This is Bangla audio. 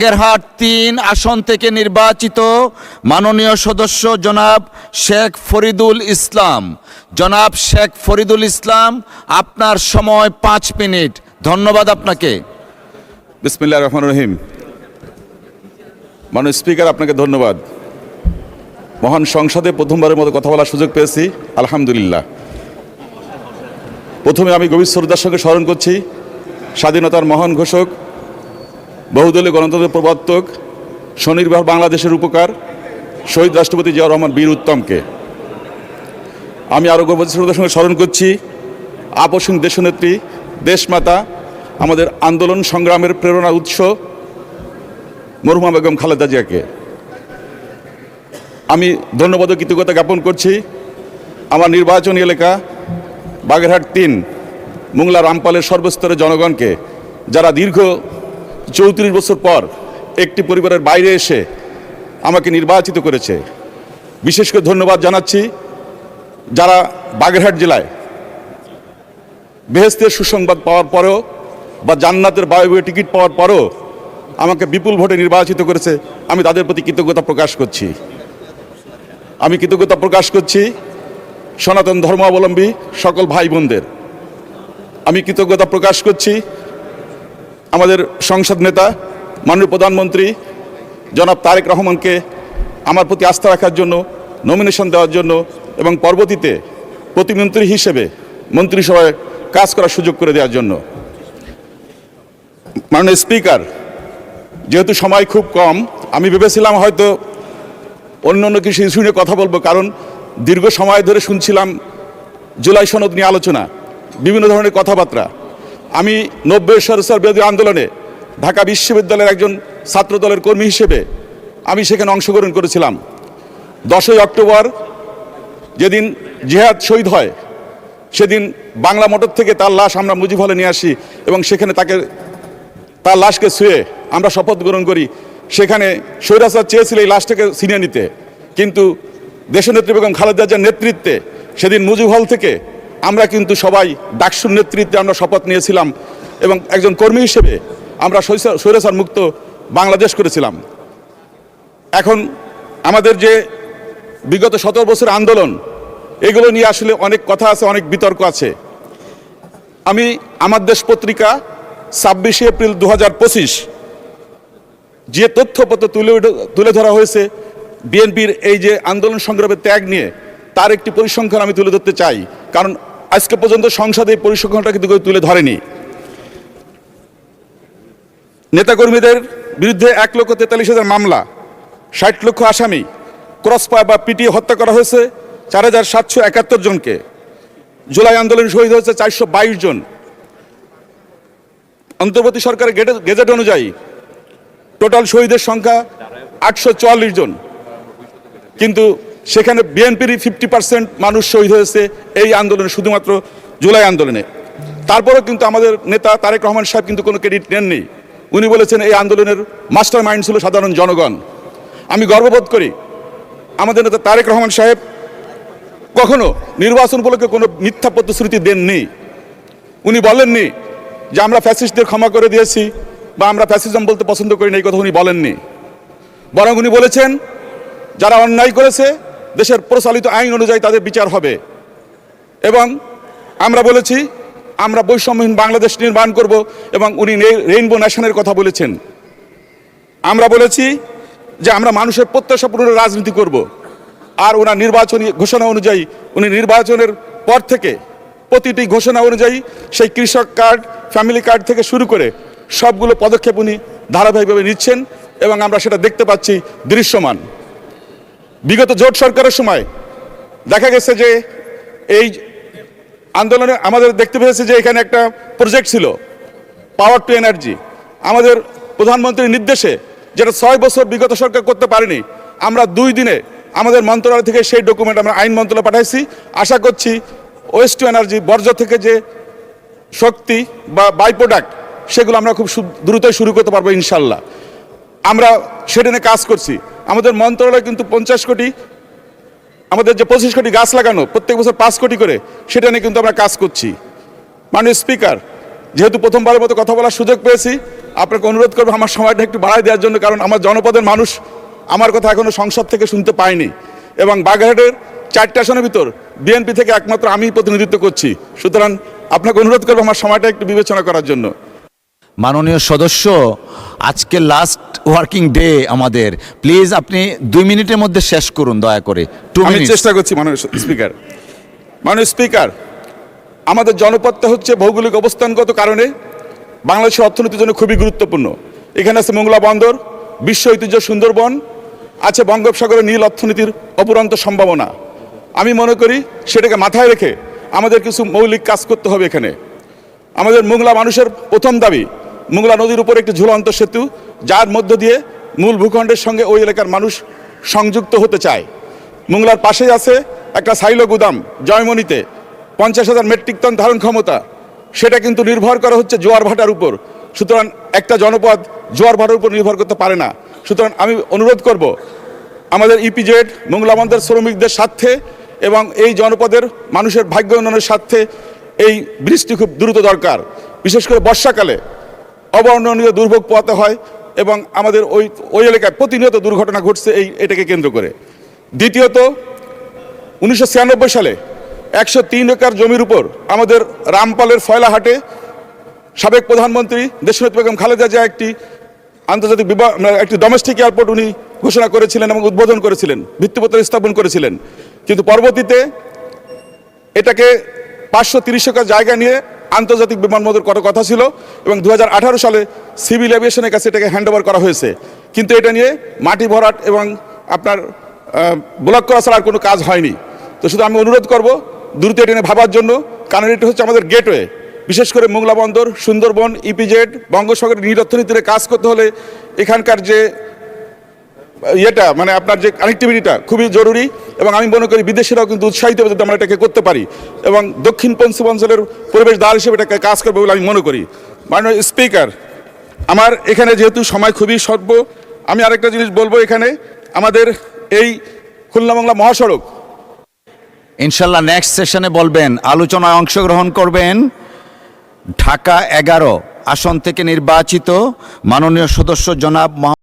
বাগেরহাট ৩ আসন থেকে নির্বাচিত মাননীয় সদস্য জনাব শেখ ফরিদুল ইসলাম। জনাব শেখ ফরিদুল ইসলাম, আপনার সময় ৫ মিনিট। ধন্যবাদ আপনাকে। বিসমিল্লাহির রহমানির রহিম। মাননীয় স্পিকার, আপনাকে ধন্যবাদ। মহান সংসদে প্রথমবারের মতো কথা বলার সুযোগ পেয়েছি, আলহামদুলিল্লাহ। প্রথমে আমি গভীর শ্রদ্ধার সঙ্গে স্মরণ করছি স্বাধীনতার মহান ঘোষক, বহুদলীয় গণতন্ত্রের প্রবর্তক, স্বনির্ভর বাংলাদেশের উপকার শহীদ রাষ্ট্রপতি জিয়াউর রহমান বীর উত্তমকে। আমি আরও গভীর শ্রদ্ধার সঙ্গে স্মরণ করছি আপসহীন দেশনেত্রী, দেশমাতা, আমাদের আন্দোলন সংগ্রামের প্রেরণার উৎস মরহুমা বেগম খালেদা জিয়াকে। আমি ধন্যবাদ ও কৃতজ্ঞতা জ্ঞাপন করছি আমার নির্বাচনী এলাকা বাগেরহাট ৩ মোংলা রামপালের সর্বস্তরের জনগণকে, যারা দীর্ঘ ৩৪ বছর পর একটি পরিবারের বাইরে এসে আমাকে নির্বাচিত করেছে। বিশেষ করে ধন্যবাদ জানাচ্ছি যারা বাগেরহাট জেলায় বেহেশতের সুসংবাদ পাওয়ার পরেও বা জান্নাতের বায়ুবীয় টিকিট পাওয়ার পরেও আমাকে বিপুল ভোটে নির্বাচিত করেছে। আমি তাদের প্রতি কৃতজ্ঞতা প্রকাশ করছি। আমি কৃতজ্ঞতা প্রকাশ করছি সনাতন ধর্মাবলম্বী সকল ভাই বোনদের। আমি কৃতজ্ঞতা প্রকাশ করছি আমাদের সংসদ নেতা মাননীয় প্রধানমন্ত্রী জনাব তারেক রহমানকে আমার প্রতি আস্থা রাখার জন্য, নমিনেশন দেওয়ার জন্য এবং পরবর্তীতে প্রতিমন্ত্রী হিসেবে মন্ত্রিসভায় কাজ করার সুযোগ করে দেওয়ার জন্য। মাননীয় স্পিকার, যেহেতু সময় খুব কম, আমি ভেবেছিলাম হয়তো অন্য কিছু ইস্যু নিয়ে কথা বলবো, কারণ দীর্ঘ সময় ধরে শুনছিলাম জুলাই সনদ নিয়ে আলোচনা, বিভিন্ন ধরনের কথাবার্তা। আমি 90 সরকার বিরোধী আন্দোলনে ঢাকা বিশ্ববিদ্যালয়ের একজন ছাত্রদলের কর্মী হিসেবে আমি সেখানে অংশগ্রহণ করেছিলাম। 10ই অক্টোবর যেদিন জিহাদ শহীদ হয়, সেদিন বাংলা মোটর থেকে তার লাশ আমরা মুজিব হলে নিয়ে আসি এবং সেখানে তার লাশকে ছুঁয়ে আমরা শপথ গ্রহণ করি। সেখানে স্বৈরাচার চেয়েছিল এই লাশটাকে ছিনিয়ে নিতে, কিন্তু দেশনেত্রী বেগম খালেদা জিয়ার নেতৃত্বে সেদিন মুজিব হল থেকে আমরা কিন্তু সবাই ডাকসুর নেতৃত্বে আমরা শপথ নিয়েছিলাম এবং একজন কর্মী হিসেবে আমরা স্বৈরাচার মুক্ত বাংলাদেশ করেছিলাম। এখন আমাদের যে বিগত 17 বছরের আন্দোলন, এগুলো নিয়ে আসলে অনেক কথা আছে, অনেক বিতর্ক আছে। আমি আমার দেশ পত্রিকা 26 এপ্রিল 2025 যে তথ্যপত্র তুলে ধরা হয়েছে বিএনপির এই যে আন্দোলন সংগ্রামের ত্যাগ নিয়ে, তার একটি পরিসংখ্যান আমি তুলে ধরতে চাই, কারণ আজকে পর্যন্ত সংসদে এই পরিসংখ্যানটা কিন্তু কেউ তুলে ধরেনি। নেতাকর্মীদের বিরুদ্ধে 1,43,000 মামলা, 60 লক্ষ আসামি, ক্রসফায়ার বা পিটিয়ে হত্যা করা হয়েছে 4,771 জনকে। জুলাই আন্দোলনে শহীদ হয়েছে 422 জন। অন্তর্বর্তী সরকারের গেজেট অনুযায়ী টোটাল শহীদের সংখ্যা 844 জন, কিন্তু সেখানে বিএনপির 50% মানুষ শহীদ হয়েছে এই আন্দোলনে, শুধুমাত্র জুলাই আন্দোলনে। তারপরেও কিন্তু আমাদের নেতা তারেক রহমান সাহেব কিন্তু কোনো ক্রেডিট নেননি। উনি বলেছেন এই আন্দোলনের মাস্টার মাইন্ড ছিল সাধারণ জনগণ। আমি গর্ববোধ করি আমাদের নেতা তারেক রহমান সাহেব কখনো নির্বাচন উপলক্ষে কোনো মিথ্যা প্রতিশ্রুতি দেননি। উনি বলেননি যে আমরা ফ্যাসিস্টদের ক্ষমা করে দিয়েছি বা আমরা ফ্যাসিজম বলতে পছন্দ করি না, এই কথা উনি বলেননি। বরং উনি বলেছেন যারা অন্যায় করেছে দেশের প্রচলিত আইন অনুযায়ী তাদের বিচার হবে। এবং আমরা বলেছি আমরা বৈষম্যহীন বাংলাদেশ নির্মাণ করব, এবং উনি রেইনবো ন্যাশনের কথা বলেছেন। আমরা বলেছি যে আমরা মানুষের প্রত্যাশা পূরণের রাজনীতি করব। আর ওনার নির্বাচনী ঘোষণা অনুযায়ী উনি নির্বাচনের পর থেকে প্রতিটি ঘোষণা অনুযায়ী সেই কৃষক কার্ড, ফ্যামিলি কার্ড থেকে শুরু করে সবগুলো পদক্ষেপ উনি ধারাবাহিকভাবে নিচ্ছেন এবং আমরা সেটা দেখতে পাচ্ছি দৃশ্যমান। বিগত জোট সরকারের সময় দেখা গেছে যে এই আন্দোলনে আমাদের দেখতে পেয়েছে যে এখানে একটা প্রজেক্ট ছিল পাওয়ার টু এনার্জি, আমাদের প্রধানমন্ত্রীর নির্দেশে, যেটা 6 বছর বিগত সরকার করতে পারেনি। আমরা 2 দিনে আমাদের মন্ত্রণালয় থেকে সেই ডকুমেন্ট আমরা আইন মন্ত্রণালয়ে পাঠাইছি। আশা করছি ওয়েস্ট টু এনার্জি, বর্জ্য থেকে যে শক্তি বা বাই প্রোডাক্ট, সেগুলো আমরা খুব দ্রুতই শুরু করতে পারবো ইনশাল্লাহ। আমরা সেটা নিয়ে কাজ করছি। আমাদের মন্ত্রণালয় কিন্তু 50 কোটি, আমাদের যে 25 কোটি গাছ লাগানো, প্রত্যেক বছর 5 কোটি করে, সেটা নিয়ে কিন্তু আমরা কাজ করছি। মাননীয় স্পিকার, যেহেতু প্রথমবারের মতো কথা বলার সুযোগ পেয়েছি, আপনাকে অনুরোধ করবো আমার সময়টা একটু বাড়ায় দেওয়ার জন্য, কারণ আমার জনপদের মানুষ আমার কথা এখনো সংসদ থেকে শুনতে পায়নি, এবং বাগেরহাটের 4টা আসনের ভিতর বিএনপি থেকে একমাত্র আমি প্রতিনিধিত্ব করছি। সুতরাং আপনাকে অনুরোধ করবো আমার সময়টা একটু বিবেচনা করার জন্য। মাননীয় সদস্য, আজকে লাস্ট ওয়ার্কিং ডে আমাদের, প্লিজ আপনি 2 মিনিটের মধ্যে শেষ করুন দয়া করে। 2 আমি মিনিট। চেষ্টা করছি মাননীয় স্পিকার। মাননীয় স্পিকার, আমাদের জনপদটা হচ্ছে ভৌগোলিক অবস্থানগত কারণে বাংলাদেশের অর্থনীতির জন্য খুবই গুরুত্বপূর্ণ। এখানে আছে মোংলা বন্দর, বিশ্ব ঐতিহ্য সুন্দরবন, আছে বঙ্গোপসাগরের নীল অর্থনীতির অপুরন্ত সম্ভাবনা। আমি মনে করি সেটাকে মাথায় রেখে আমাদের কিছু মৌলিক কাজ করতে হবে। এখানে আমাদের মোংলা মানুষের প্রথম দাবি মোংলা নদীর উপর একটি ঝুলন্ত সেতু, যার মধ্য দিয়ে মূল ভূখণ্ডের সঙ্গে ওই এলাকার মানুষ সংযুক্ত হতে চায়। মোংলার পাশেই আছে একটা সাইলো গুদাম জয়মনিতে, 50,000 মেট্রিক টন ধারণ ক্ষমতা। সেটা কিন্তু নির্ভর করা হচ্ছে জোয়ার ভাটার উপর। সুতরাং একটা জনপদ জোয়ার ভাটার উপর নির্ভর করতে পারে না। সুতরাং আমি অনুরোধ করব আমাদের ইপিজেড মোংলা বন্দর শ্রমিকদের স্বার্থে এবং এই জনপদের মানুষের ভাগ্য উন্নয়নের স্বার্থে এই ব্রিজটি খুব দ্রুত দরকার। বিশেষ করে বর্ষাকালে অবর্ণনীয় দুর্ভোগ পোহাতে হয় এবং আমাদের ওই এলাকায় প্রতিনিয়ত দুর্ঘটনা ঘটছে এটাকে কেন্দ্র করে। দ্বিতীয়ত, 1996 সালে 103 একর জমির উপর আমাদের রামপালের ফয়লাহাটে সাবেক প্রধানমন্ত্রী দেশনেত্রী বেগম খালেদা জিয়া একটি আন্তর্জাতিক একটি ডোমেস্টিক এয়ারপোর্ট উনি ঘোষণা করেছিলেন এবং উদ্বোধন করেছিলেন, ভিত্তিপত্র স্থাপন করেছিলেন। কিন্তু পরবর্তীতে এটাকে 530 একর জায়গা নিয়ে আন্তর্জাতিক বিমানবন্দর করার কথা ছিল এবং 2018 সালে সিভিল এভিয়েশনের কাছে এটাকে হ্যান্ডওভার করা হয়েছে। কিন্তু এটা নিয়ে মাটি ভরাট এবং আপনার ব্লক করা ছাড়া আর কোনো কাজ হয়নি। তো শুধু আমি অনুরোধ করব দ্রুত এটা নিয়ে ভাবার জন্য, কারণ এটা হচ্ছে আমাদের গেটওয়ে। বিশেষ করে মোংলা বন্দর, সুন্দরবন, ইপিজেড, বঙ্গোপসাগরের নীল অর্থনীতিতে কাজ করতে হলে এখানকার যে মানে আপনার যে কানেক্টিভিটিটা খুবই জরুরি, এবং আমি মনে করি বিদেশিরাও কিন্তু উৎসাহিত হবে যদি আমরা এটাকে করতে পারি, এবং দক্ষিণ পশ্চিমাঞ্চলের পরিবেশ দ্বার হিসেবে এটাকে কাজ করবে বলে আমি মনে করি। মাননীয় স্পিকার, আমার এখানে যেহেতু সময় খুবই স্বল্প, আমি আরেকটা জিনিস বলবো। এখানে আমাদের এই খুলনা মোংলা মহাসড়ক, ইনশাল্লাহ নেক্সট সেশনে বলবেন, আলোচনায় অংশগ্রহণ করবেন ঢাকা 11 আসন থেকে নির্বাচিত মাননীয় সদস্য জনাব